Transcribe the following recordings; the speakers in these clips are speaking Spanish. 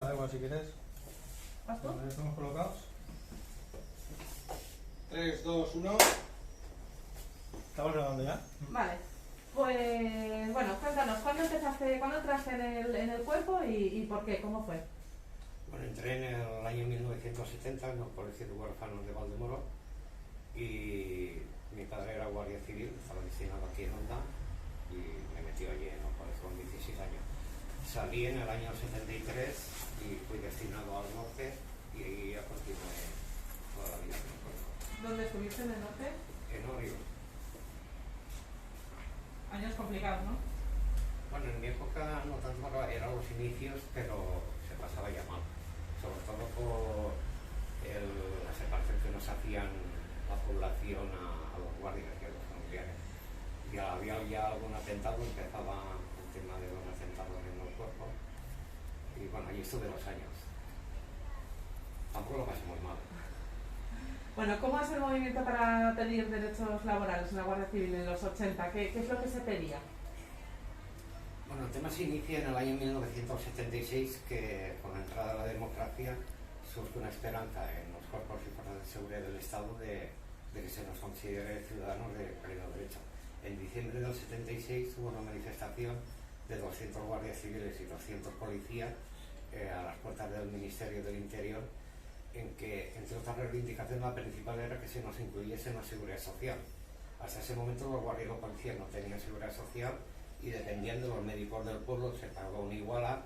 Da igual si quieres. ¿Vas tú? Estamos colocados. 3, 2, 1. Estamos grabando ya. Vale. Pues bueno, cuéntanos, ¿cuándo entraste en el cuerpo y por qué? ¿Cómo fue? Bueno, entré en el año 1970 en el Colegio de Huérfanos de Valdemoro y mi padre era guardia civil, estaba destinado aquí en Onda y me metió allí en el colegio con 16 años. Salí en el año 73 y fui destinado al norte y ahí ya continué toda la vida en el cuerpo. ¿Dónde estuviste en el norte? En Orio. Años complicados, ¿no? Bueno, en mi época no tanto eran los inicios, pero se pasaba ya mal. Sobre todo por la separación que nos hacían la población a los guardias y a los familiares. Ya había algún atentado, empezaba el tema de los atentados en los cuerpos y bueno, allí estuve 2 años. Tampoco lo pasé muy mal. Bueno, ¿cómo es el movimiento para pedir derechos laborales en la Guardia Civil en los 80? ¿Qué es lo que se pedía? Bueno, el tema se inicia en el año 1976, que con la entrada de la democracia surge una esperanza en los cuerpos y fuerzas de seguridad del Estado de que se nos considere ciudadanos de pleno derecho. En diciembre del 76 hubo una manifestación de 200 guardias civiles y 200 policías a las puertas del Ministerio del Interior, en que, entre otras reivindicaciones, la principal era que se nos incluyese en la seguridad social. Hasta ese momento los guardias y los policías no tenían seguridad social y dependían de los médicos del pueblo, se pagaba una iguala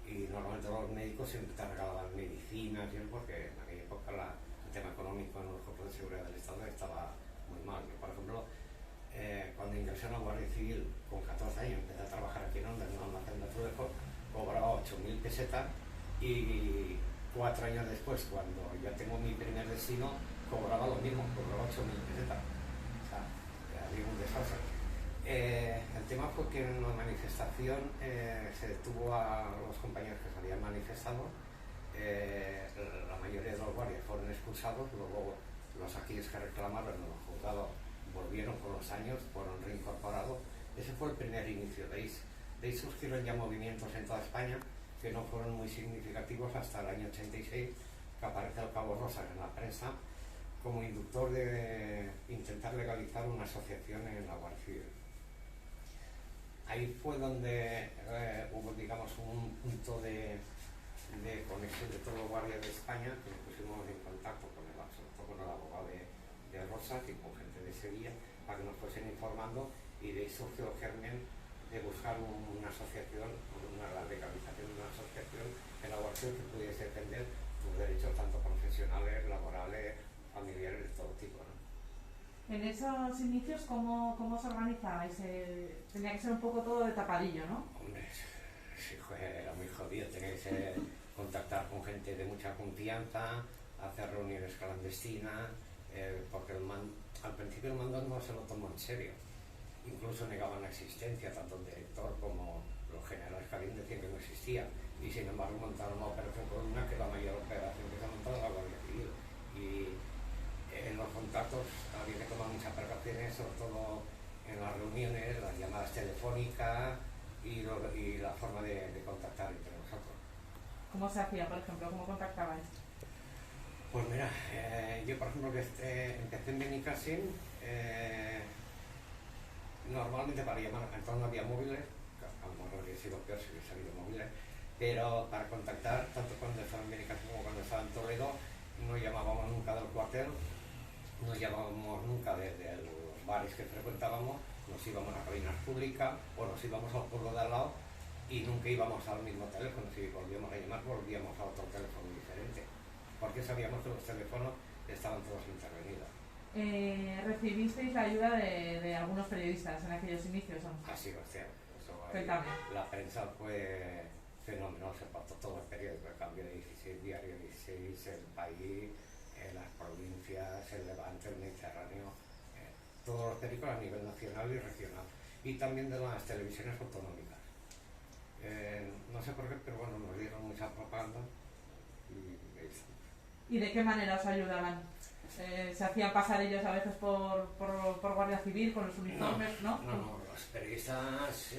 y normalmente los médicos siempre te regalaban medicinas y eso, porque en aquella época el tema económico en los cuerpos de seguridad del Estado estaba muy mal. Yo, por ejemplo, cuando ingresé a la Guardia Civil con 14 años, empecé a trabajar aquí en Onda, en un almacén de azulejos, cobraba 8.000 pesetas y 4 años después, cuando ya tengo mi primer destino, cobraba lo mismo, cobraba 8.000 pesetas. O sea, había un desfase. El tema fue que en una manifestación se detuvo a los compañeros que se habían manifestado, la mayoría de los guardias fueron expulsados, luego los aquellos que reclamaron en los juzgados volvieron con los años, fueron reincorporados. Ese fue el primer inicio. De ahí surgieron ya movimientos en toda España que no fueron muy significativos hasta el año 86, que aparece el Cabo Rosas en la prensa como inductor de intentar legalizar una asociación en la Guardia Civil. Ahí fue donde hubo, digamos, un punto de conexión de todos los guardias de España, que nos pusimos en contacto con el abogado de Rosas y con gente de Sevilla para que nos fuesen informando, y de ahí surgió el germen de buscar una asociación, la legalización de una asociación en la Guardia Civil que pudiese defender tus derechos tanto profesionales, laborales, familiares, de todo tipo, ¿no? En esos inicios, ¿cómo se organizaba? Tenía que ser un poco todo de tapadillo, ¿no? Hombre, sí, era muy jodido, tenía que ser contactar con gente de mucha confianza, hacer reuniones clandestinas, porque al principio el mando no se lo tomó en serio. Incluso negaban la existencia, tanto el director como los generales que habían decían que no existía, y sin embargo montaron una operación Columna, que es la mayor operación que se ha montado en la Guardia Civil. Y en los contactos había que tomar muchas precauciones, sobre todo en las reuniones, las llamadas telefónicas y la forma de contactar entre nosotros. ¿Cómo se hacía, por ejemplo? ¿Cómo contactabais? Pues mira, yo por ejemplo que empecé en Benicàssim, normalmente para llamar, entonces no había móviles, a lo mejor habría sido peor si hubiese habido móviles, pero para contactar, tanto cuando estaba en Benicàssim como cuando estaba en Toledo, no llamábamos nunca del cuartel, no llamábamos nunca desde los bares que frecuentábamos, nos íbamos a cabinas públicas o nos íbamos al pueblo de al lado y nunca íbamos al mismo teléfono. Si volvíamos a llamar, volvíamos a otro teléfono diferente, porque sabíamos que los teléfonos estaban todos intervenidos. ¿Recibisteis la ayuda de algunos periodistas en aquellos inicios? Así va a ser. Cuéntame. La prensa fue fenomenal, se pasó todo el periódico, el Cambio de 16, Diario 16, El País, las provincias, El Levante, El Mediterráneo, todos los periódicos a nivel nacional y regional, y también de las televisiones autonómicas. No sé por qué, pero bueno, nos dieron mucha propaganda ¿Y de qué manera os ayudaban? ¿Se hacían pasar ellos a veces por Guardia Civil con los uniformes? No, los periodistas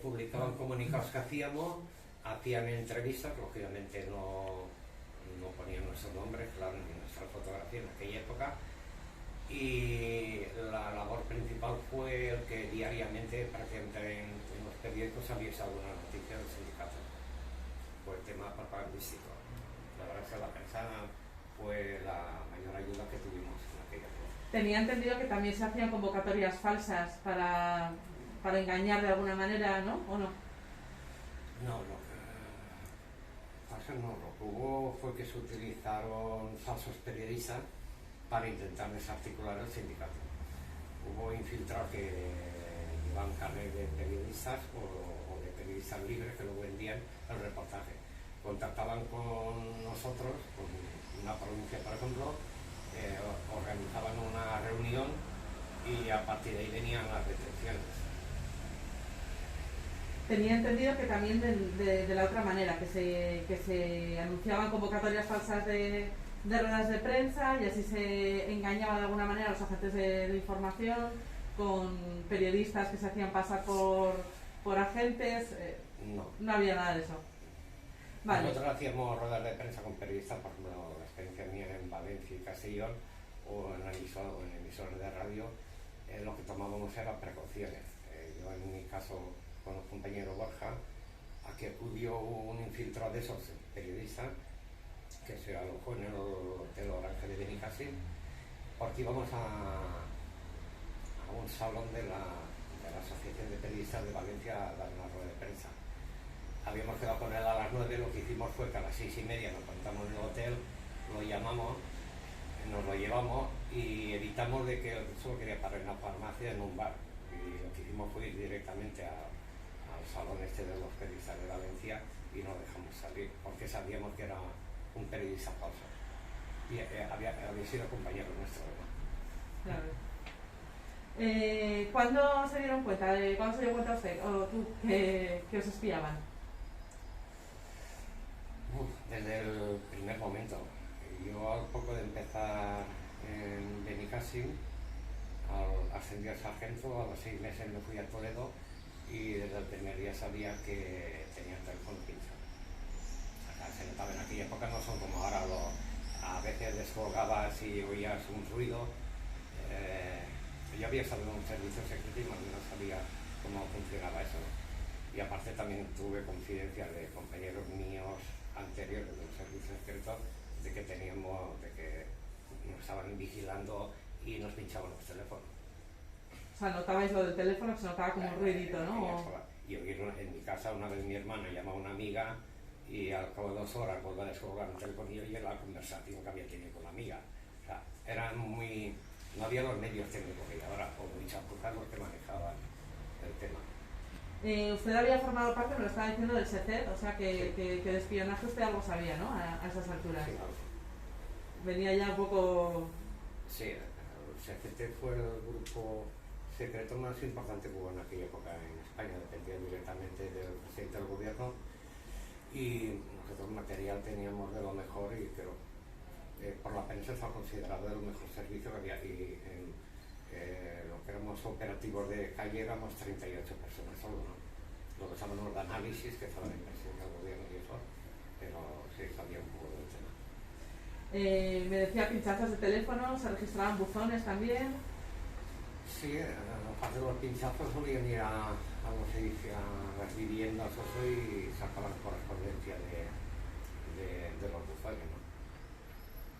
publicaban comunicados que hacíamos, hacían entrevistas, lógicamente no ponían nuestros nombres, claro, ni nuestra fotografía en aquella época, y la labor principal fue el que diariamente, prácticamente en los periódicos, había alguna noticia del sindicato, fue el tema propagandístico. La verdad es que la prensa fue la mayor ayuda que tuvimos en aquella época. Tenía entendido que también se hacían convocatorias falsas para engañar de alguna manera, ¿no? ¿O no? No, lo que hubo fue que se utilizaron falsos periodistas para intentar desarticular el sindicato. Hubo infiltrados que llevaban carnet de periodistas o de periodistas libres que lo vendían el reportaje. Contactaban con nosotros, con una provincia por ejemplo, organizaban una reunión y a partir de ahí venían las detenciones. Tenía entendido que también de la otra manera, que se anunciaban convocatorias falsas de ruedas de prensa y así se engañaba de alguna manera a los agentes de información con periodistas que se hacían pasar por agentes. No había nada de eso. Vale. Nosotros hacíamos ruedas de prensa con periodistas, por ejemplo, la experiencia mía en Valencia y Castellón o en emisoras de radio, lo que tomábamos eran precauciones. Yo en mi caso con el compañero Borja, a que acudió un infiltrado de esos periodistas que se alojó en el Hotel Orange de Benicàssim, porque íbamos a un salón de la Asociación de Periodistas de Valencia a dar una rueda de prensa. Habíamos quedado con él a las 9, lo que hicimos fue que a las 6:30 nos contamos en el hotel, lo llamamos, nos lo llevamos y evitamos de que él solo quería parar en una farmacia, en un bar. Y lo que hicimos fue ir directamente al salón este de los periodistas de Valencia y no dejamos salir, porque sabíamos que era un periodista falso. Y había sido compañero nuestro, ¿verdad? Claro. ¿Cuándo se dieron cuenta? ¿Cuándo se dio cuenta usted o tú que os espiaban? Desde el primer momento. Yo al poco de empezar en Benicàssim, ascendí al sargento, a los 6 meses me fui a Toledo y desde el primer día sabía que tenía el teléfono pinchado. O sea, se notaba en aquella época, no son como ahora, a veces descolgabas y oías un ruido. Yo había estado en un servicio secreto y más o menos sabía cómo funcionaba eso, ¿no? Y aparte también tuve confidencia de compañeros míos anteriores del servicio secreto de que nos estaban vigilando y nos pinchaban los teléfonos. O sea, notabais lo del teléfono, se notaba como un ruidito, ¿no? Y oírlo en mi casa, una vez mi hermana llamó a una amiga y al cabo de 2 horas vuelve a descolgar el teléfono y oye la conversación que había tenido con la amiga. O sea, no había los medios técnicos que ahora, o muy chapujas los que manejaban el tema. Usted había formado parte, me lo estaba diciendo, del SECET, o sea Sí. que de espionaje usted algo sabía, ¿no? A esas alturas. Sí, claro. Venía ya un poco... Sí, el CCT fue el grupo secreto más importante que hubo en aquella época en España, dependía directamente del presidente del gobierno y nosotros material teníamos de lo mejor y creo por la prensa está considerado el mejor servicio que había y lo que éramos operativos de calle éramos 38 personas solo, ¿no? Lo que estaban los de análisis que estaban en presencia del gobierno y eso, pero sí sabía un poco del tema. me decía pinchazos de teléfono, se registraban buzones también. Sí, aparte de los pinchazos solían ir a los edificios, a las viviendas o eso y sacaban correspondencia de los buzones, ¿no?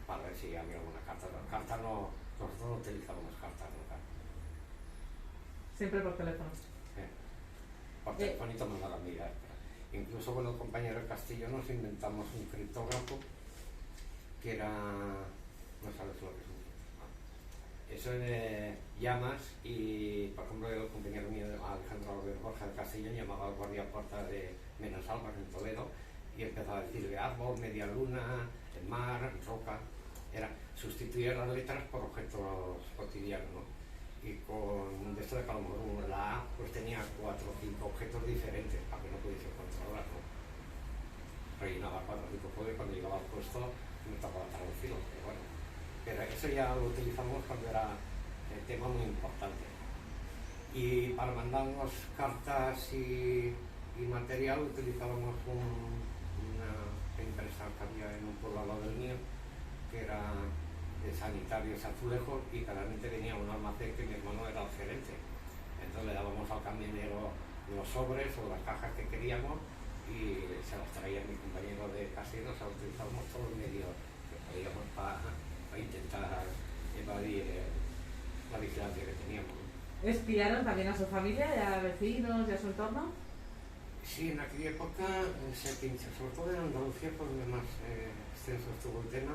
Para ver si había alguna carta. Nosotros no utilizábamos cartas nunca. Siempre por teléfono. Por teléfono y tomando las medidas. Incluso con el compañero del Castillo nos inventamos un criptógrafo que era... no sabes lo que es un criptógrafo. Eso llamas y, por ejemplo, el compañero mío, Alejandro Álvarez Borja del Castillo, llamaba al guardiaporta de Menasalvas en Toledo y empezaba a decirle árbol, media luna, el mar, roca. Era sustituir las letras por objetos cotidianos, ¿no? Y con esto de Palomar, la A pues tenía 4 o 5 objetos diferentes para que no pudiese controlarlo. Rellenaba 4 o 5 juegos y cuando llegaba al puesto me tocaba traducirlo, pero bueno. Pero eso ya lo utilizamos cuando era un tema muy importante. Y para mandarnos cartas y y material utilizábamos una empresa que había en un pueblo al lado del mío, que era de sanitarios azulejos, y claramente tenía un almacén que mi hermano era el gerente. Entonces le dábamos al camionero los sobres o las cajas que queríamos y se las traía mi compañero de casino. O sea, utilizábamos todos los medios que podíamos para intentar evadir la vigilancia que teníamos. ¿Espiaron también a su familia y a vecinos y a su entorno? Sí, en aquella época se pinchó, sobre todo en Andalucía, pues más extenso estuvo el tema.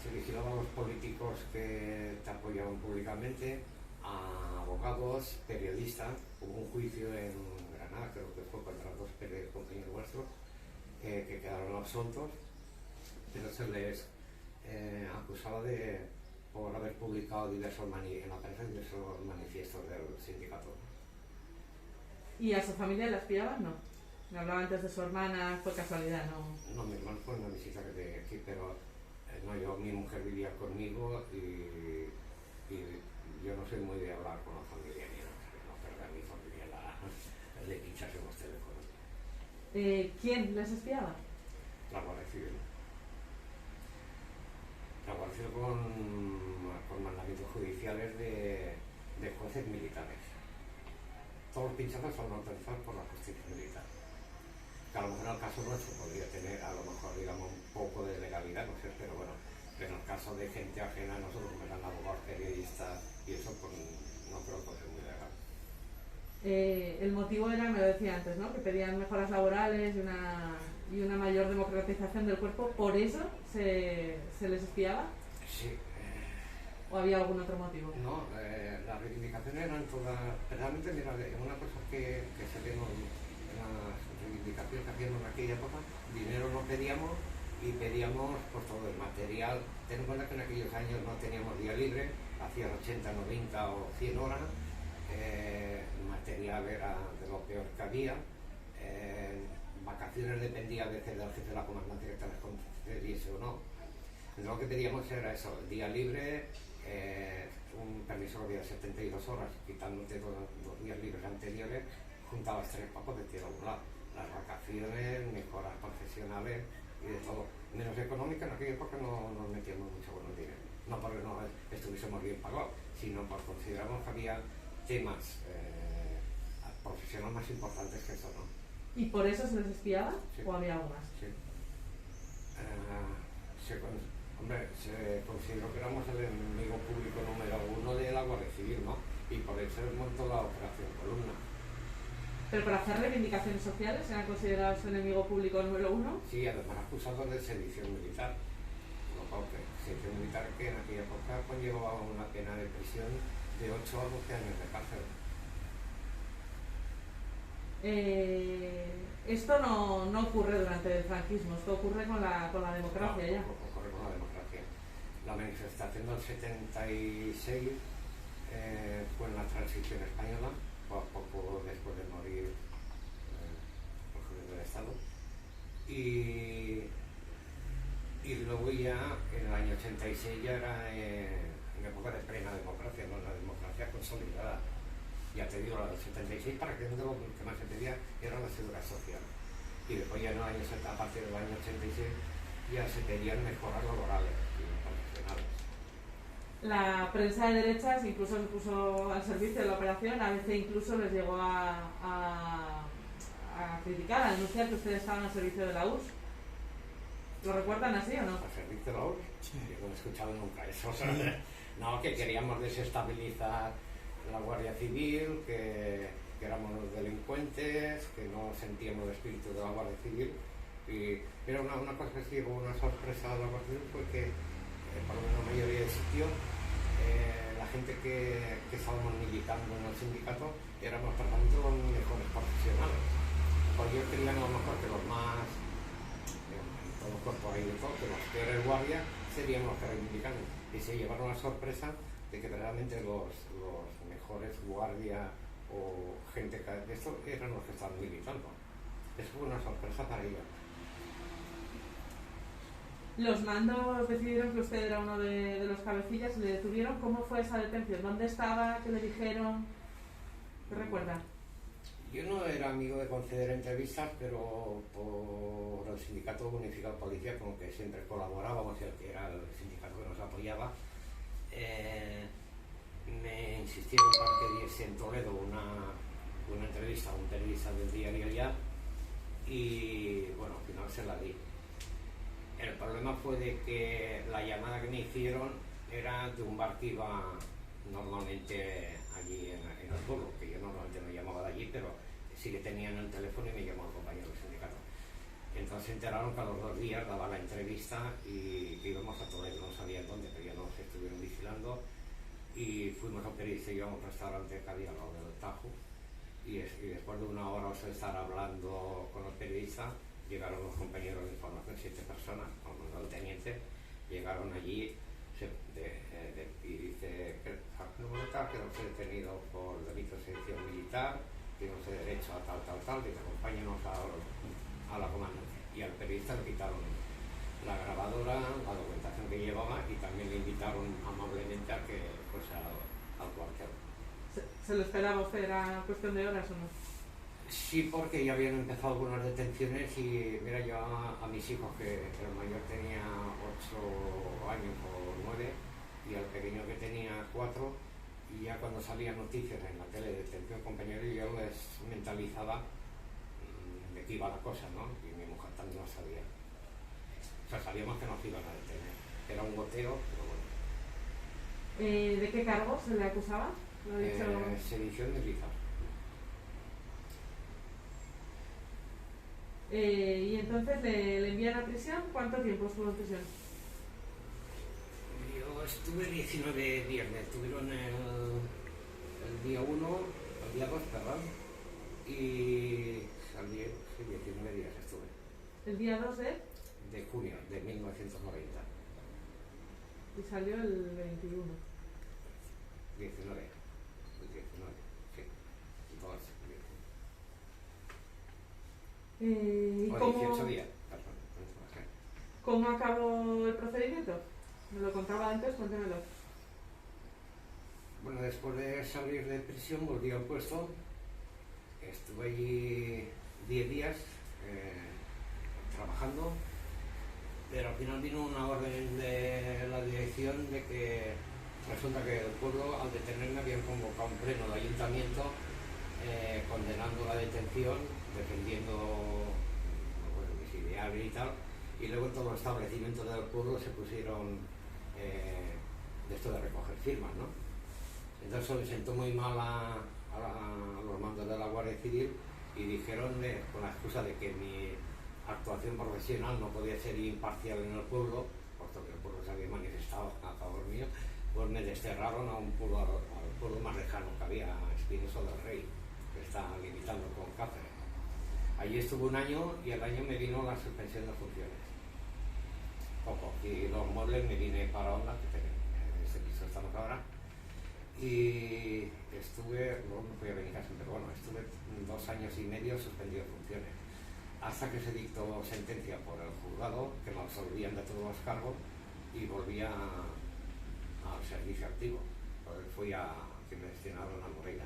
Se vigilaba a los políticos que te apoyaban públicamente, a abogados, periodistas. Hubo un juicio en Granada, creo que fue contra dos compañeros vuestros, que quedaron absueltos, pero se les acusaba por haber publicado en la prensa diversos manifiestos del sindicato. ¿Y a su familia la espiaban? No. Me hablaba antes de su hermana, fue casualidad, ¿no? No, mi hermano fue una visita que tenía aquí, pero no, mi mujer vivía conmigo y yo no soy muy de hablar con la familia ni nada, no, pero a mi familia le pincharse los teléfonos. ¿Quién les espiaba? La Guardia Civil. La Guardia Civil con mandamientos judiciales de jueces militares. Todos los pinchazos son autorizados por la justicia militar. Que a lo mejor en el caso nuestro podría tener, a lo mejor, digamos, un poco de legalidad, no sé, pero bueno, en el caso de gente ajena a nosotros, como eran abogados, periodistas y eso, pues no creo que sea muy legal. El motivo era, me lo decía antes, ¿no? Que pedían mejoras laborales y una mayor democratización del cuerpo, ¿por eso se les espiaba? Sí. ¿O había algún otro motivo? No, las reivindicaciones eran todas, realmente, mira, una cosa que se ve en las reivindicaciones que hacíamos en aquella época, dinero no pedíamos y pedíamos por todo el material. Ten en cuenta que en aquellos años no teníamos día libre, hacían 80, 90 o 100 horas, el material era de lo peor que había, vacaciones dependía a veces del jefe de la comandancia que te las concediese o no. Entonces lo que pedíamos era eso, el día libre, un permiso de 72 horas, quitándote los días libres anteriores, juntabas 3 para poder tirar a un lado. Las vacaciones, mejoras profesionales y de todo. Menos económica, en aquella época no nos metíamos mucho con el dinero. No porque no estuviésemos bien pagados, sino porque consideramos que había temas profesionales más importantes que eso, ¿no? ¿Y por eso se les espiaba? Sí. ¿O había algo más? Sí. Se consideró que éramos el enemigo público número 1 de la Guardia Civil, ¿no? Y por eso montó la Operación Columna. ¿Pero para hacer reivindicaciones sociales eran considerados enemigo público número 1? Sí, además acusados de sedición militar. No, porque sedición militar que en aquella época conllevaba una pena de prisión de 8 a 12 años de cárcel. Esto no ocurre durante el franquismo, esto ocurre con la democracia ya. Ocurre con la democracia. La manifestación del 76 fue en la transición española, poco después de morir el jefe del Estado. Y luego ya en el año 86 ya era en época de plena democracia, no la democracia consolidada. Ya te digo, la del 76, para que lo que más se pedía era la seguridad social. Y después ya en el año, a partir del año 86 ya se pedían mejoras laborales y profesionales. La prensa de derechas incluso se puso al servicio de la operación, a veces incluso les llegó a criticar, a denunciar que ustedes estaban al servicio de la URSS. ¿Lo recuerdan así o no? ¿Al servicio de la URSS? Sí. Yo no he escuchado nunca eso. No, que queríamos desestabilizar la Guardia Civil, que éramos los delincuentes, que no sentíamos el espíritu de la Guardia Civil. Pero una cosa que sí hubo una sorpresa de la Guardia Civil fue que, por lo menos la mayoría de sitios, la gente que estábamos militando en el sindicato éramos prácticamente los mejores profesionales. Porque ellos creían a lo mejor que los más, en todo el cuerpo ahí de todo, que los peores guardias serían los que reivindican. Y se llevaron la sorpresa de que realmente los mejores guardias o gente de esto eran los que estaban militando. Eso fue una sorpresa para ellos. Los mandos decidieron que usted era uno de los cabecillas y le detuvieron. ¿Cómo fue esa detención? ¿Dónde estaba? ¿Qué le dijeron? ¿Qué recuerda? Yo no era amigo de conceder entrevistas, pero por el Sindicato Unificado de Policía, con el que siempre colaborábamos, y el que era el sindicato que nos apoyaba, me insistieron para que diese en Toledo una entrevista a un periodista del diario Ya, y bueno, al final se la di. El problema fue de que la llamada que me hicieron era de un bar que iba normalmente allí en el pueblo, que yo normalmente no llamaba de allí, pero sí que tenían el teléfono y me llamó el compañero del sindicato. Entonces se enteraron que a los 2 días daba la entrevista y que íbamos a Toledo, no sabían dónde, pero ya nos estuvieron vigilando y fuimos al periodista y yo a un restaurante que había al lado del Tajo y después de 1 hora de estar hablando con el periodista llegaron los compañeros de información, 7 personas, con el teniente, llegaron allí y dice que quedó detenido por delito de sedición militar, tiene usted derecho a tal, que te acompáñenos a la comandancia. Y al periodista le quitaron la grabadora, la documentación que llevaba y también le invitaron amablemente a que fuese al cuartel. ¿Se lo esperaba usted? ¿Era cuestión de horas o no? Sí, porque ya habían empezado algunas detenciones y mira, yo a mis hijos, que el mayor tenía 8 años o 9 y el pequeño que tenía 4, y ya cuando salían noticias en la tele de detención compañero yo les mentalizaba de qué iba la cosa, ¿no? Y mi mujer también lo sabía. O sea, sabíamos que nos iban a detener. Era un goteo, pero bueno. ¿De qué cargo se le acusaba? ¿Lo ha dicho? Sedición militar. Y entonces le envían a prisión. ¿Cuánto tiempo estuvo en prisión? Yo estuve 19 días, me estuvieron el día 1, el día 2, perdón, y salí, sí, 19 días estuve. ¿El día 2 De junio de 1990. Y salió el 21. 19, el 19, sí, 2, ¿Y o 18 días, perdón. cómo acabó el procedimiento? ¿Me lo contaba antes? Cuéntemelo. Bueno, después de salir de prisión volví al puesto, estuve allí 10 días trabajando, pero al final vino una orden de la dirección de que resulta que el pueblo, al detenerme, habían convocado un pleno del ayuntamiento condenando la detención, defendiendo mis ideales y tal, y luego en todos los establecimientos del pueblo se pusieron de esto de recoger firmas, ¿no? Entonces eso le sentó muy mal a los mandos de la Guardia Civil y dijeron, con la excusa de que mi actuación profesional no podía ser imparcial en el pueblo, puesto que el pueblo se había manifestado a favor mío, pues me desterraron a un pueblo, al pueblo más lejano que había, Espinoso del Rey, que está limitando con Cáceres. Allí estuve 1 año y al año me vino la suspensión de funciones. Poco. Y los muebles me vine para Onda, que en este piso estamos ahora, y estuve, luego me fui a Benicàssim, pero bueno, estuve 2 años y medio suspendido de funciones, hasta que se dictó sentencia por el juzgado, que me absolvían de todos los cargos y volví al servicio activo. Pues fui que me destinaron a Morella.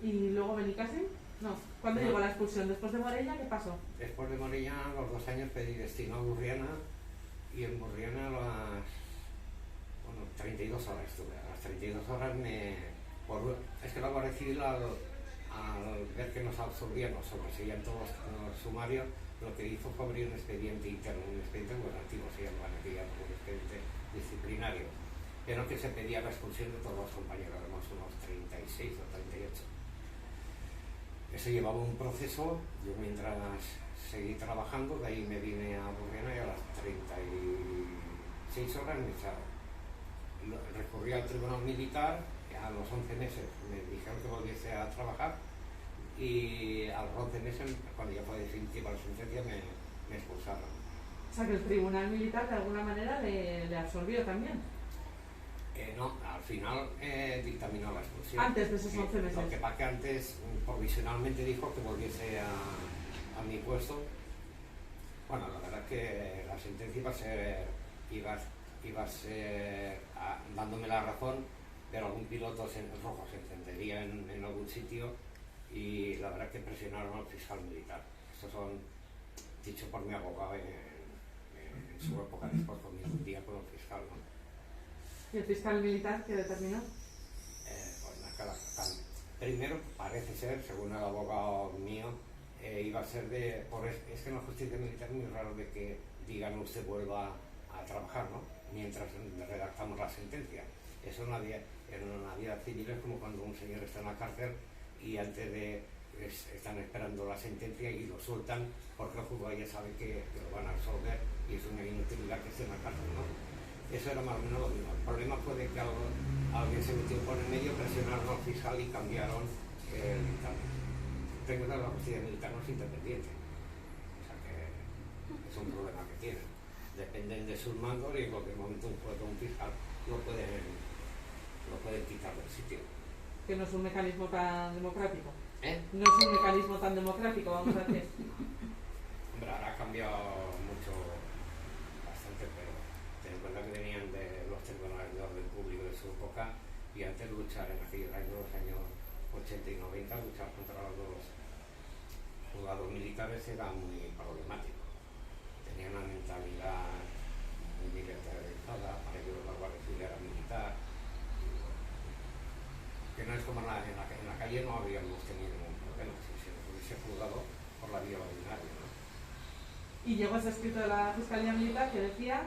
¿Y luego Benicàssim? No. ¿Cuándo No. llegó la expulsión? ¿Después de Morella qué pasó? Después de Morella, a los 2 años pedí destino a Burriana, y en Burriana a las 32 horas estuve. A las 32 horas es que la Guardia Civil al ver que nos absorbían, nos sobreseían todos los sumarios, lo que hizo fue abrir un expediente interno, un expediente gubernativo, se llama aquí, un expediente disciplinario, pero que se pedía la expulsión de todos los compañeros, éramos unos 36 o 38. Eso llevaba un proceso, yo mientras seguí trabajando, de ahí me vine a Burriana y a las 36 horas me echaron. Recurrí al Tribunal Militar, a los 11 meses me dijeron que volviese a trabajar y a los 11 meses, cuando ya fue definitiva la sentencia, me expulsaron. O sea que el Tribunal Militar de alguna manera le absorbió también. No, al final dictaminó la expulsión. Antes de esos 11 meses. Lo que pasa que antes provisionalmente dijo que volviese a mi puesto. Bueno, la verdad es que la sentencia iba a ser dándome la razón, pero algún piloto rojo se encendería en algún sitio y la verdad es que presionaron al fiscal militar. Estos son dichos por mi abogado en su época, después conmigo un día con el fiscal, ¿no? ¿Y el fiscal militar qué determinó? Pues primero parece ser, según el abogado mío, iba a ser es que en la justicia militar es muy raro de que digan usted vuelva a trabajar, ¿no? Mientras redactamos la sentencia. Eso no había, en una vida civil es como cuando un señor está en la cárcel y antes de están esperando la sentencia y lo sueltan porque el juzgado ya sabe que lo van a resolver y es una inutilidad que esté en la cárcel, ¿no? Eso era más o menos lo mismo. El problema fue de que alguien se metió por el medio, presionaron al fiscal y cambiaron el dictamen. Tengo que la justicia militar no es independiente, o sea que es un problema que tienen. Dependen de sus mandos y en cualquier momento un fiscal lo pueden quitar del sitio. Que no es un mecanismo tan democrático. No es un mecanismo tan democrático, vamos a decir. Hombre, ahora ha cambiado mucho, bastante, pero ten en cuenta que venían de los tribunales de orden público de su época y antes luchar en aquellos años, los años 80 y 90, luchar contra los juzgados militares era muy problemático. Tenían una mentalidad muy militarizada, para ellos la Guardia Civil era militar. Que no es como en la calle no habríamos tenido ningún problema si se hubiese juzgado por la vía ordinaria, ¿no? Y llegó ese escrito de la Fiscalía Militar que decía...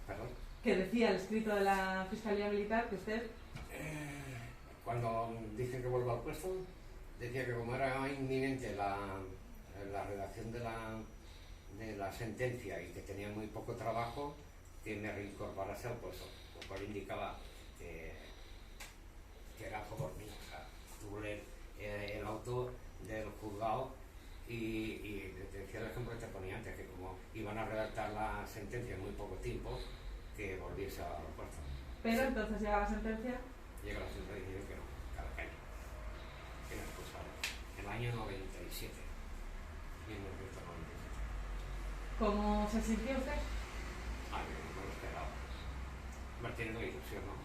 ¿Perdón? Que decía el escrito de la Fiscalía Militar que usted... Cuando dicen que vuelva al puesto, decía que como era inminente la redacción de la sentencia y que tenía muy poco trabajo, que me reincorporase al puesto, lo cual indicaba que era a favor mío. O sea, tuve el auto del juzgado y decía el ejemplo que te ponía antes, que como iban a redactar la sentencia en muy poco tiempo, que volviese a la puerta. Pero entonces llega la sentencia... Llega la sentencia y dice que no, cada calle. Que no expulsaron. En el año 97. 1997. ¿Cómo se sintió usted? Ay, no lo esperaba. Me tiene una ilusión, ¿no?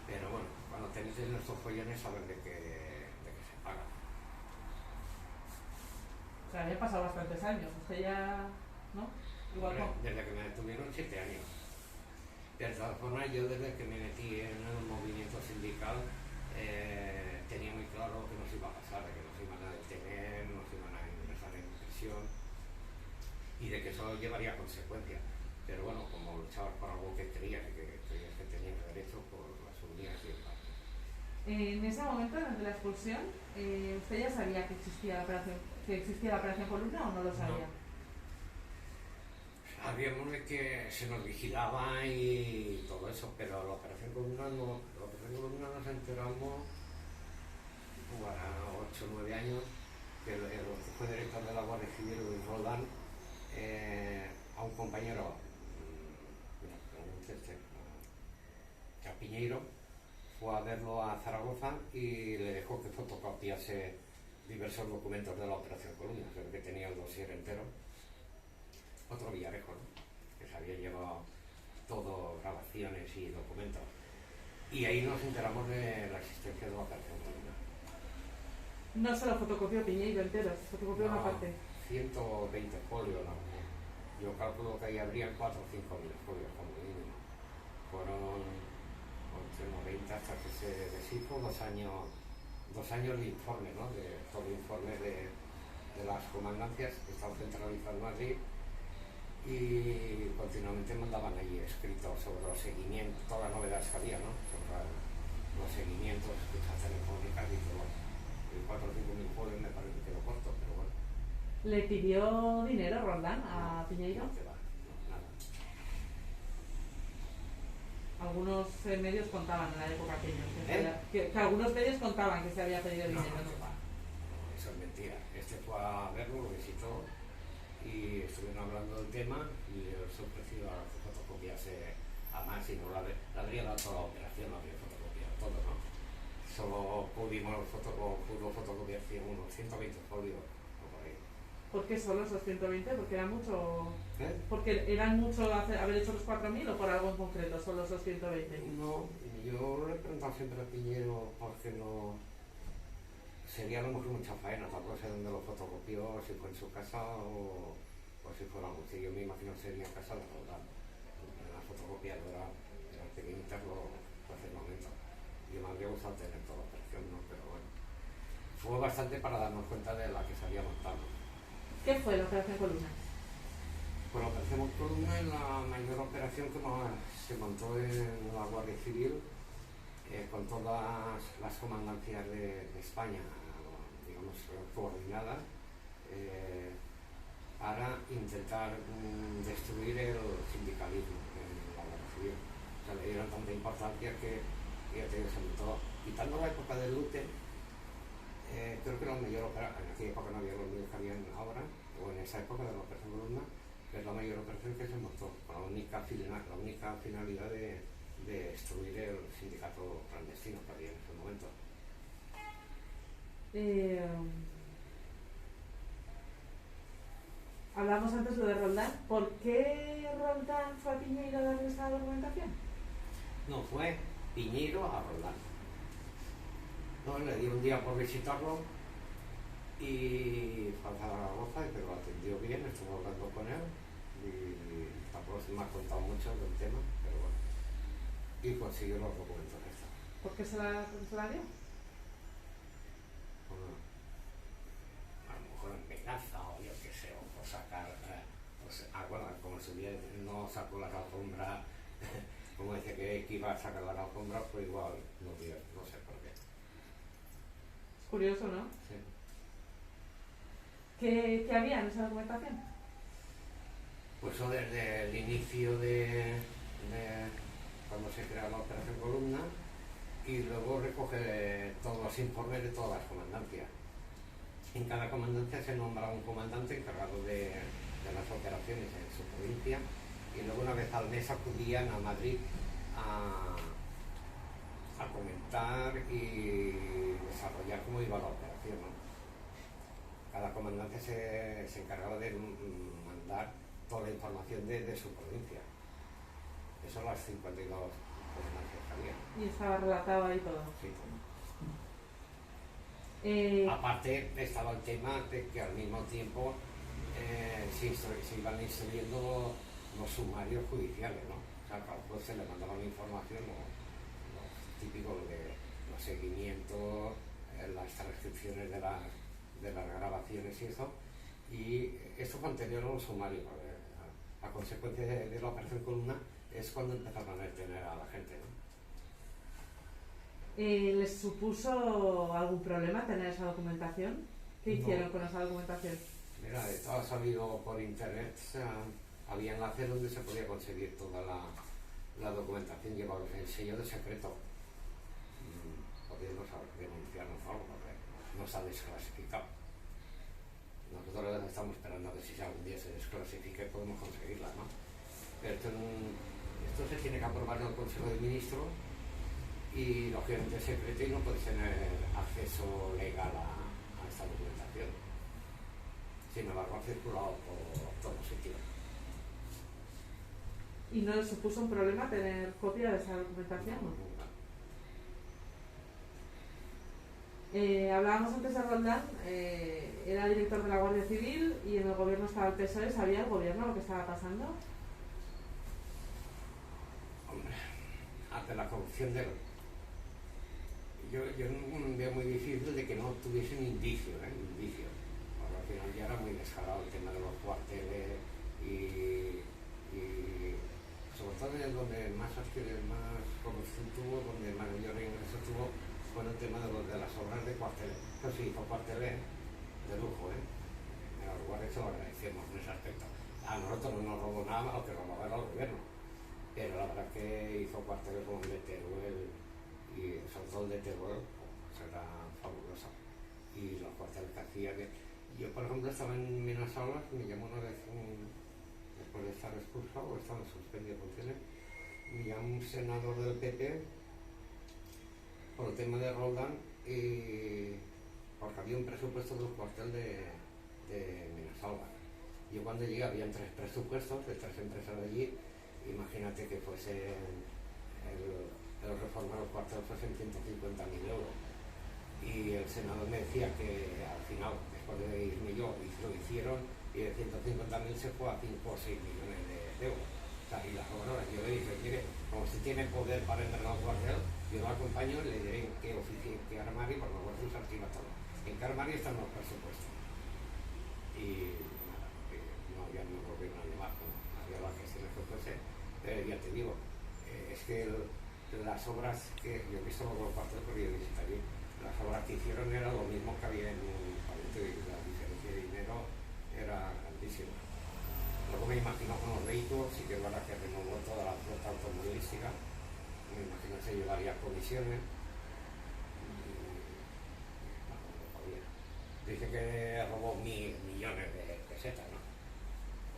Pero bueno, cuando tenéis en estos follones saben de que se paga. O sea, había pasado bastantes años. Usted ya... ¿no? Igual no. Desde que me detuvieron 7 años. De todas formas, yo desde que me metí en el movimiento sindical tenía muy claro que nos iba a pasar, de que nos iban a detener, nos iban a ingresar en prisión y de que eso llevaría consecuencias. Pero bueno, como luchabas por algo que creías que tenías derecho, pues lo asumías y tal. En ese momento, durante la expulsión, ¿usted ya sabía que existía la operación Columna o no lo sabía? No. Sabíamos de que se nos vigilaba y todo eso, pero la operación Columna no, nos enteramos a 8 o 9 años que el que fue director de la Guardia Civil, Luis Roldán, a un compañero, a Piñeiro, fue a verlo a Zaragoza y le dejó que fotocopiase diversos documentos de la operación Columna, creo que tenía el dossier entero. Otro Villarejo, ¿no? Que se había llevado todo, grabaciones y documentos. Y ahí nos enteramos de la existencia de la operación Columna. No se lo fotocopió Piñeiro entero, se fotocopió una parte. 120 folios, ¿no? Yo calculo que ahí habrían 4 o 5 mil folios como mínimo. Fueron 90 hasta que se deshizo 2 años de informe, ¿no? De todo el informe de las comandancias que estaban centralizadas en Madrid. Y continuamente mandaban allí escritos sobre los seguimientos, todas las novedades que había, ¿no? Sobre los seguimientos, escuchas telefónicas y todo. Y 4 o 5 mil folios me parece que lo corto, pero bueno. ¿Le pidió dinero Roldán a Piñeiro? No te va, no, nada. Algunos medios contaban en la época que algunos medios contaban que se había pedido dinero. No, eso es mentira. Este fue a verlo, lo visitó y estuvieron hablando del tema y les ofreció a que fotocopiase a más y no la habría dado toda la operación, no habría fotocopiado todo, ¿no? Solo pudo fotocopiar unos 120 folios o por ahí. ¿Por qué solo esos 120? Porque era mucho... ¿Eh? ¿Porque eran mucho haber hecho los 4.000 o por algo en concreto, solo esos 120? No, yo le he preguntado siempre a Piñero por qué no sería a lo mejor mucha faena, tampoco sé dónde lo fotocopió, si fue en su casa o si fuera un yo me imagino que sería en casa de Roldán. En la fotocopiadora de las pequeñitas lo hace el momento. Yo me habría gustado tener toda la operación, ¿no? Pero bueno, fue bastante para darnos cuenta de la que se había montado. ¿Qué fue la operación Columna? Pues la operación Columna es la mayor operación que se montó en la Guardia Civil con todas las comandancias de España, digamos, coordinadas para intentar destruir el sindicalismo en la Guardia Civil. O sea, le dieron tanta importancia que ya te digo, se montó, quitando la época del Lute, creo que la mayor operación, en aquella época no había los medios que habían ahora, o en esa época de la operación Columna, que es la mayor operación que se montó, con la única finalidad de destruir el sindicato clandestino que había en ese momento. Hablamos antes lo de Roldán. ¿Por qué Roldán fue a Piñeiro a darle esa documentación? No, fue Piñeiro a Roldán. No, le di un día por visitarlo y fue a Zaragoza, pero lo atendió bien, estuve hablando con él y tampoco se me ha contado mucho del tema, pero bueno. Y consiguió los documentos estos. ¿Por qué se la dio? Bueno, a lo mejor en venganza o yo qué sé, o por sacar, bueno, como su día no sacó las alfombras, como decía que iba a sacar las alfombras, pues igual no dio, no sé por qué. Es curioso, ¿no? Sí. ¿Qué había en esa documentación? Pues eso desde el inicio de cuando se crea la operación Columna y luego recoge todos los informes de todas las comandancias. En cada comandancia se nombra un comandante encargado de las operaciones en su provincia y luego una vez al mes acudían a Madrid a comentar y desarrollar cómo iba la operación, ¿no? Cada comandante se encargaba de mandar toda la información de su provincia. Eso son las 52 comandancias que había. Y estaba relatado ahí todo. Sí, todo. Aparte estaba el tema de que al mismo tiempo se iban instruyendo los sumarios judiciales, ¿no? O sea, al juez se le mandaba la información, los típicos de los seguimientos, las transcripciones de las grabaciones y eso, y esto fue anterior a los sumarios. A consecuencia de la operación Columna es cuando empezaron a detener a la gente, ¿no? ¿Les supuso algún problema tener esa documentación? ¿Qué hicieron con esa documentación? Mira, todo ha salido por internet, había enlaces donde se podía conseguir toda la documentación, llevados el sello de secreto. Podríamos denunciarnos algo porque no se ha desclasificado. Nosotros estamos esperando a ver si algún día se desclasifique podemos conseguirla, ¿no? Pero esto se tiene que aprobar en el Consejo de Ministros y lógicamente es secreto y no puede tener acceso legal a esta documentación. Sin embargo, ha circulado por todos sitios. ¿Y no les supuso un problema tener copia de esa documentación? No. Hablábamos antes de Roldán, era director de la Guardia Civil y en el gobierno estaba el PSOE. ¿Sabía el gobierno lo que estaba pasando? Hombre, ante la corrupción yo veo muy difícil de que no tuviesen indicios, porque al final ya era muy descarado el tema de los cuarteles y sobre todo en donde más corrupción tuvo, donde mayor ingreso tuvo, fue el tema de las obras de cuarteles. Eso sí, hizo cuarteles de lujo, En los guardias se lo agradecemos en ese aspecto. A nosotros no nos robó nada, lo que robaba era el gobierno. Pero la verdad es que hizo cuarteles como el de Teruel y sobre todo el de Teruel, pues era fabuloso. Y los cuarteles que hacía, yo por ejemplo estaba en Menasolas, me llamó una vez después de estar expulsado, estaba suspendido de funciones, me llamó un senador del PP por el tema de Roldán porque había un presupuesto del cuartel de Menasolas. Yo cuando llegué habían 3 presupuestos de 3 empresas de allí. Imagínate que fuese el reformar el cuartel fuesen 150.000 euros. y el senador me decía que al final, después de irme yo, lo hicieron y de 150.000 se fue a 5 o 6 millones de euros. O sea, y las obras, yo le dije, mire, como usted tiene poder para entrar al cuartel, yo lo acompaño y le diré en qué oficina, qué armario, porque los guardias alquilan todo. En qué armario están los presupuestos. Y nada, no, ya no lo vino a llevar, ¿no? Había las gestiones que fuese, pero ya te digo, es que las obras que yo he visto los cuarteles porque yo visitaría, las obras que hicieron era lo mismo que había en un paleto y la diferencia de dinero era grandísima. Luego me imagino con los vehículos, sí que es verdad que renovó toda la flota automovilística, me imagino que se llevaría comisiones. Dice que robó millones de pesetas, ¿no?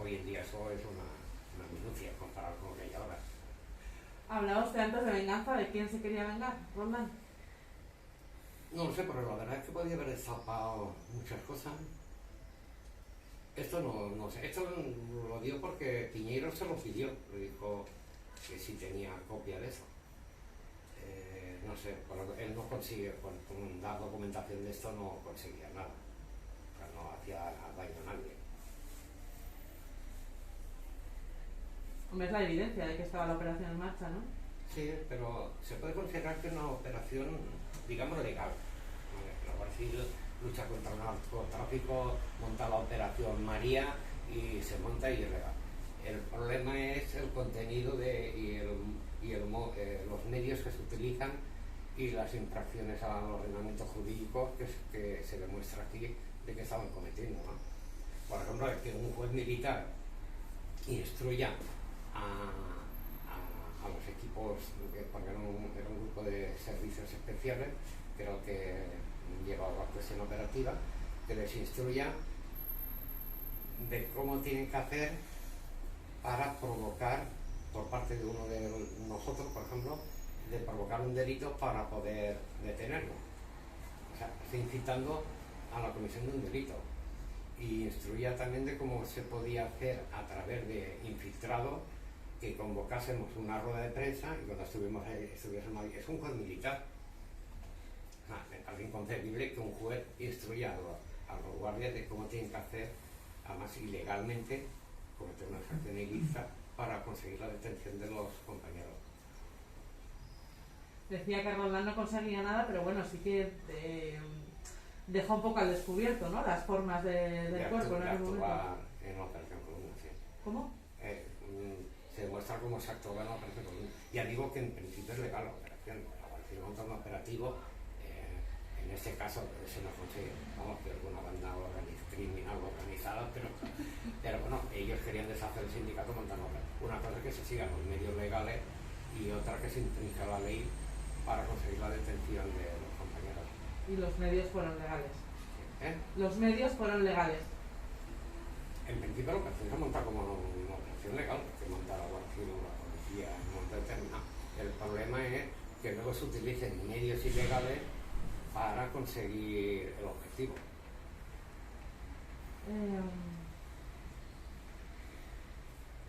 Hoy en día eso es una minucia comparado con lo que hay ahora. Hablaba usted antes de venganza, ¿de quién se quería vengar, Roldán? No lo sé, pero la verdad es que podía haber destapado muchas cosas. Esto no sé, esto lo dio porque Piñeiro se lo pidió, le dijo que sí tenía copia de eso. No sé, él no consigue, con dar documentación de esto no conseguía nada, o sea, no hacía daño a nadie. Hombre, es la evidencia de que estaba la operación en marcha, ¿no? Sí, pero se puede considerar que es una operación, digamos, legal. La Guardia Civil lucha contra el narcotráfico, monta la operación María y se monta ilegal. El problema es el contenido los medios que se utilizan y las infracciones al ordenamiento jurídico que se demuestra aquí de que estaban cometiendo, ¿no? Por ejemplo, que un juez militar instruya a los equipos, porque era un grupo de servicios especiales, que era el que llevaba la cuestión operativa, que les instruya de cómo tienen que hacer para provocar, por parte de uno de nosotros, por ejemplo, de provocar un delito para poder detenerlo. O sea, está incitando a la comisión de un delito. Y instruía también de cómo se podía hacer a través de infiltrados, que convocásemos una rueda de prensa y cuando estuviésemos ahí, es un juez militar. Me parece inconcebible que un juez instruya a los guardias de cómo tienen que hacer, además ilegalmente, cometer una acción ilícita para conseguir la detención de los compañeros. Decía que Roldán no conseguía nada, pero bueno, sí que dejó un poco al descubierto, ¿no? Las formas del cuerpo en aquel momento. En la operación Columna, sí. ¿Cómo? Se demuestra cómo se actuó en la operación Columna. Ya digo que en principio es legal la operación. La Guardia monta un operativo, en este caso se nos consigue, vamos, que alguna banda criminal organizada, pero bueno, ellos querían deshacer el sindicato montando una cosa que se sigan los medios legales y otra que se infrinja la ley para conseguir la detención de los compañeros. Y los medios fueron legales. Los medios fueron legales. En principio la operación se monta como una operación legal, que monta la Guardia Civil o la policía en un momento determinado. El problema es que luego se utilicen medios ilegales para conseguir el objetivo.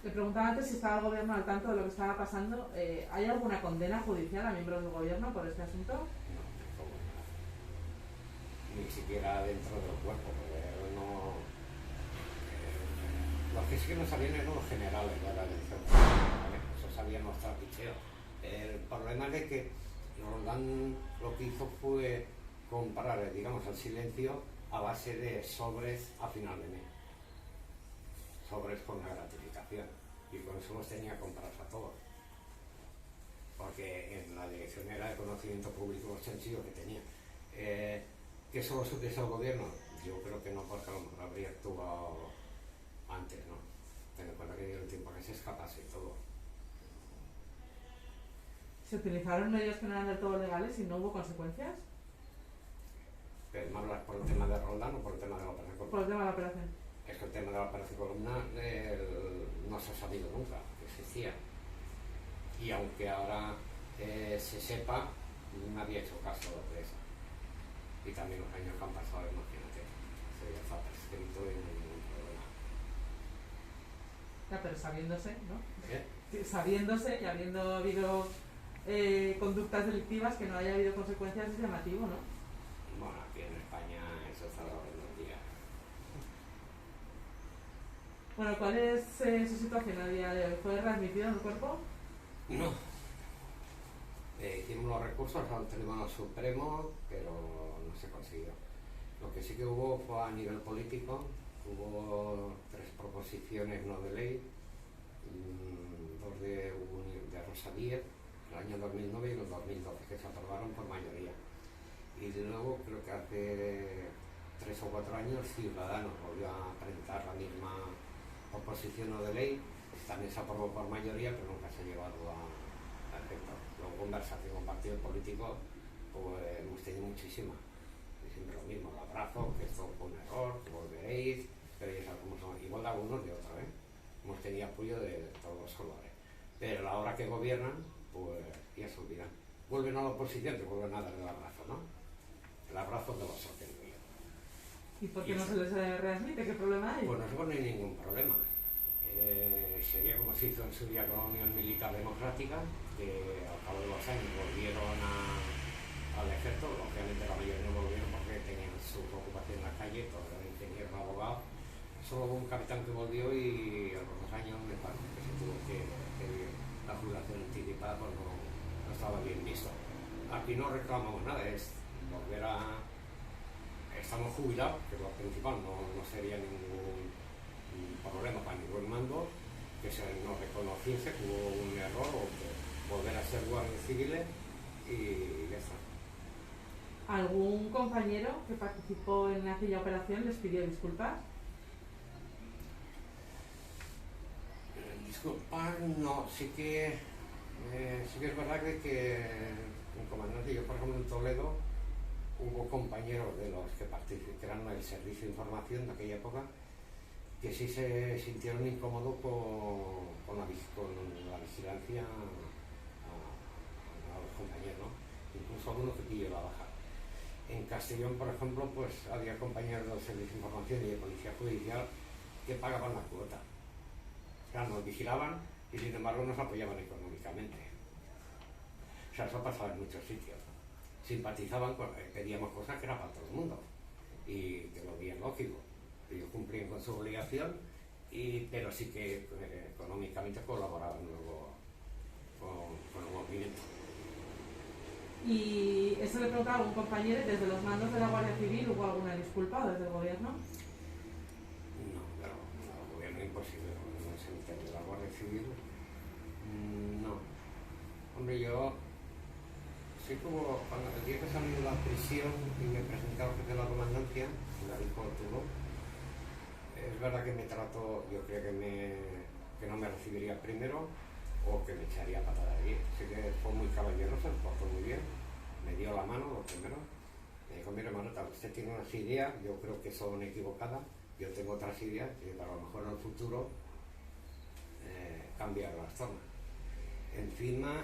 Le preguntaba antes si estaba el gobierno al tanto de lo que estaba pasando. ¿Hay alguna condena judicial a miembros del gobierno por este asunto? No, tampoco nada. Ni siquiera dentro del cuerpo, porque no. Los que sí que no sabían eran los generales de la elección, ¿vale? Eso sabían los trapicheos. El problema es de que Roldán lo que hizo fue comprar, digamos, el silencio a base de sobres a final de mes. Sobres con la gratificación. Y con eso los tenía comprados a todos. Porque en la dirección era de conocimiento público extensivo que tenía. ¿Que solo supiese el gobierno? Yo creo que no, porque a lo mejor habría actuado antes, ¿no? Ten en cuenta que dio el tiempo a que se escapase y todo. ¿Se utilizaron medios que no eran del todo legales y no hubo consecuencias? ¿Pero me hablas por el tema de Roldán o por el tema de la operación Columna? Por el tema de la operación. Es que el tema de la operación Columna no se ha sabido nunca que existía. Y aunque ahora se sepa, nadie ha hecho caso de eso. Y también los años que han pasado, imagínate, se ya está prescrito y no hay ningún problema. Ya, pero sabiéndose, ¿no? ¿Eh? Sabiéndose y habiendo habido conductas delictivas, que no haya habido consecuencias es llamativo, ¿no? Bueno, aquí en España eso está a la orden del día. Bueno, ¿cuál es su situación a día de hoy? ¿Fue readmitido en el cuerpo? No. Hicimos los recursos al Tribunal Supremo, pero no se consiguió. Lo que sí que hubo fue a nivel político, hubo 3 proposiciones no de ley, 2 de Rosa Díez, el año 2009 y el 2012, que se aprobaron por mayoría. Y luego, creo que hace 3 o 4 años, Ciudadanos volvió a presentar la misma proposición no de ley, también se aprobó por mayoría, pero nunca se ha llevado a efecto. Luego, conversación con partidos políticos, pues hemos tenido muchísimas. Y siempre lo mismo, el abrazo, que esto fue un error, que volveréis, pero ya sabes cómo son, igual de algunos de otros, ¿eh? Hemos tenido apoyo de todos los colores. Pero a la hora que gobiernan, pues ya se olvidan. Vuelven a la oposición, te vuelven a dar el abrazo, ¿no? El abrazo de los sorteos. ¿Y por qué no se les readmite? ¿Qué problema hay? Pues no hay ningún problema. Sería como se hizo en su día con la Unión Militar Democrática, que al cabo de los años volvieron al ejército. Lógicamente la mayoría no volvieron porque tenían su ocupación en la calle, todos eran ingenieros, abogados. Solo hubo un capitán que volvió y a los 2 años me parece que se tuvo que la jubilación anticipada, pues no estaba bien visto. Aquí no reclamamos nada, es volver a... Estamos jubilados, que es lo principal, no sería ningún problema para ningún mando, que se nos reconociese que hubo un error o que volver a ser guardias civiles y ya está. ¿Algún compañero que participó en aquella operación les pidió disculpas? Disculpar, no, sí que es verdad que un comandante, yo por ejemplo en Toledo, hubo compañeros de los que eran el servicio de información de aquella época que sí se sintieron incómodos con la vigilancia a los compañeros, ¿no? Incluso algunos que pilló la baja. En Castellón, por ejemplo, pues había compañeros del servicio de información y de policía judicial que pagaban la cuota. O sea, nos vigilaban y sin embargo nos apoyaban económicamente. O sea, eso pasaba en muchos sitios. Simpatizaban, pedíamos cosas que eran para todo el mundo y que lo veían lógico. Ellos cumplían con su obligación, pero sí que económicamente colaboraban luego con el movimiento. Y eso le preguntaba a algún compañero, desde los mandos de la Guardia Civil, ¿hubo alguna disculpa desde el gobierno? No, pero el gobierno imposible, no se entiende. La Guardia Civil, no. Hombre, yo sí que hubo, cuando el día que salí de la prisión y me presentaron de la comandancia, la dijo Arturo, es verdad que me trató, yo creo que no me recibiría primero o que me echaría patada de ahí. Así que fue muy caballeroso, se portó muy bien, me dio la mano lo primero, me dijo, mire Manota, usted tiene unas ideas, yo creo que son equivocadas, yo tengo otras ideas y para lo mejor en el futuro cambiar las zonas. Encima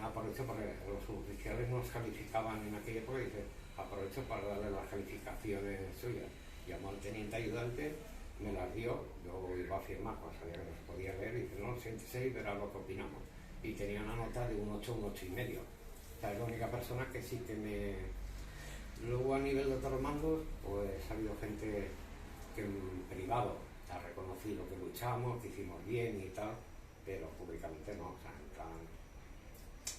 aprovecho porque los oficiales nos calificaban en aquella época y dice, aprovecho para darle las calificaciones suyas. Llamó al teniente ayudante, me las dio, yo iba a firmar, pues sabía que no se podía leer, y dice, no, siéntese y verá lo que opinamos. Y tenía una nota de un 8, un 8,5. O sea, es la única persona que sí que me... Luego a nivel de otros mandos, pues ha habido gente que en privado ha reconocido que luchamos, que hicimos bien y tal, pero públicamente no. O sea, en plan...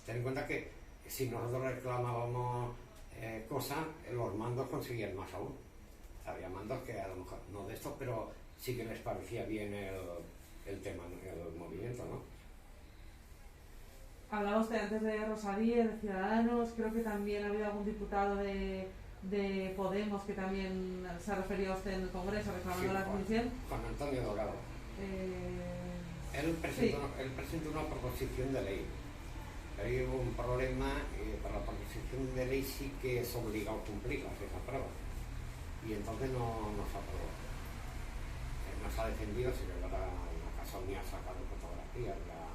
Ten en cuenta que si nosotros reclamábamos cosas, los mandos conseguían más aún. Había mandos que a lo mejor no de esto, pero sí que les parecía bien el tema, el movimiento, ¿no? Hablaba usted antes de Rosa Díez, de Ciudadanos, creo que también ha habido algún diputado de Podemos que también se ha referido a usted en el Congreso reclamando Sí, la comisión. Juan Antonio Dorado. Él presentó una proposición de ley. Ahí hubo un problema, para la proposición de ley sí que es obligado a cumplirla, se aprueba. Y entonces no nos aprobó. Nos ha defendido, si que ahora en la casa mía ha sacado fotografías, la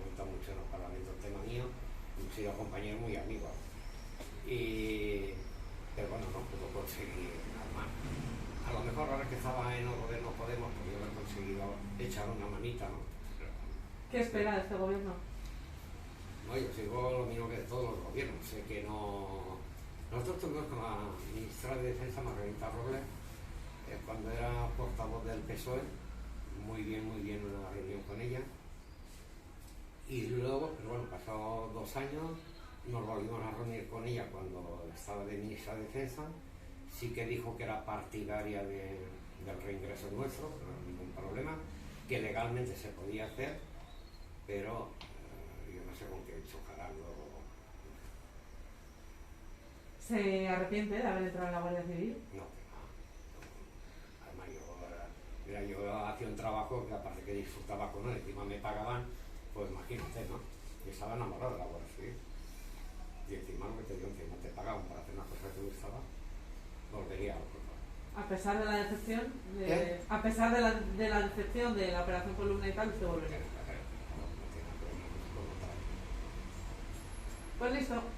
comentado mucho en los parlamentos el tema mío, hemos sido compañeros muy amigos. Pero bueno, no pudo conseguir nada más. A lo mejor ahora que estaba en el gobierno Podemos, podría haber conseguido echar una manita, ¿no? ¿Qué espera de este gobierno? No, yo sigo lo mismo que de todos los gobiernos. Sé que no Nosotros tuvimos con la ministra de Defensa, Margarita Robles, cuando era portavoz del PSOE, muy bien una reunión con ella. Y luego, pero bueno, pasados 2 años, nos volvimos a reunir con ella cuando estaba de ministra de Defensa. Sí que dijo que era partidaria del reingreso nuestro, no hay ningún problema, que legalmente se podía hacer, pero yo no sé con qué chocará luego. ¿Se arrepiente de haber entrado en la Guardia Civil? No, además yo hacía un trabajo que aparte que disfrutaba con él, encima me pagaban, pues imagínate, ¿no? Yo estaba enamorado de la Guardia Civil. Y encima lo que te digo, encima te pagaban para hacer una cosa que te gustaba, volvería a lo que A pesar de la decepción, ¿Eh? a pesar de la decepción de la operación Columna y tal, usted volvería. no tiene nada que ver con otra. Pues listo.